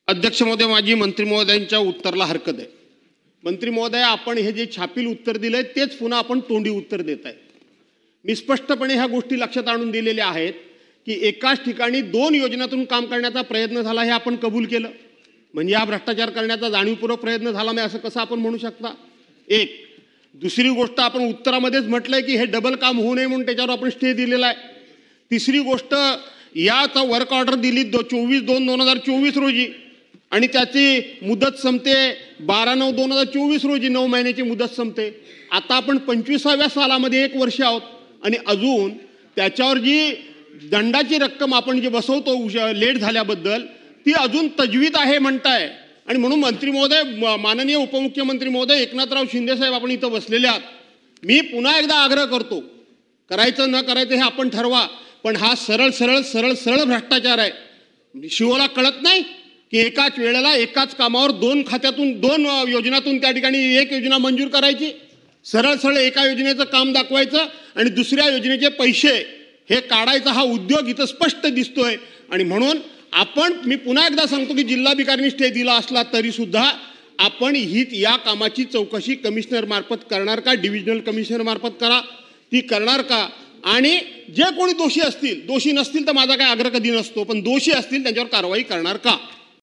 अध्यक्ष महोदय, माझी मंत्री महोदयांच्या उत्तराला हरकत आहे. मंत्री महोदय, आपण हे जे छापील उत्तर दिलंय तेच पुन्हा आपण तोंडी उत्तर देत आहे. मी स्पष्टपणे ह्या गोष्टी लक्षात आणून दिलेल्या आहेत की एकाच ठिकाणी दोन योजनातून काम करण्याचा प्रयत्न झाला हे आपण कबूल केलं. म्हणजे हा भ्रष्टाचार करण्याचा जाणीवपूर्वक प्रयत्न झाला नाही असं कसं आपण म्हणू शकता? एक. दुसरी गोष्ट, आपण उत्तरामध्येच म्हटलंय की हे डबल काम होऊ नये म्हणून त्याच्यावर आपण स्टे दिलेला आहे. तिसरी गोष्ट, याचा वर्क ऑर्डर दिली 24/2/2024 रोजी आणि त्याची मुदत संपते 12/9/2024 रोजी. 9 महिन्याची मुदत संपते. आता आपण 25व्या सालामध्ये 1 वर्ष आहोत आणि अजून त्याच्यावर जी दंडाची रक्कम आपण जे बसवतो लेट झाल्याबद्दल ती अजून तजवीज आहे म्हणताय. आणि म्हणून मंत्री महोदय, माननीय उपमुख्यमंत्री महोदय एकनाथराव शिंदे साहेब, आपण इथं बसलेले आहात. मी पुन्हा एकदा आग्रह करतो, करायचं न करायचं हे आपण ठरवा, पण हा सरळ सरळ सरळ सरळ भ्रष्टाचार आहे. शिवला कळत नाही की एकाच वेळेला एकाच कामावर 2 खात्यातून 2 योजनातून त्या ठिकाणी 1 योजना मंजूर करायची. सरळ सरळ एका योजनेचं काम दाखवायचं आणि दुसऱ्या योजनेचे पैसे हे काढायचा हा उद्योग इथं स्पष्ट दिसतोय. आणि म्हणून मी पुन्हा एकदा सांगतो की जिल्हाधिकाऱ्यांनी स्टे दिला असला तरी सुद्धा आपण या कामाची चौकशी कमिशनर मार्फत करणार का? डिव्हिजनल कमिशनर मार्फत करा. ती करणार का? आणि जे कोणी दोषी असतील, दोषी नसतील तर माझा काही आग्रह कधी नसतो, पण दोषी असतील त्यांच्यावर कारवाई करणार का?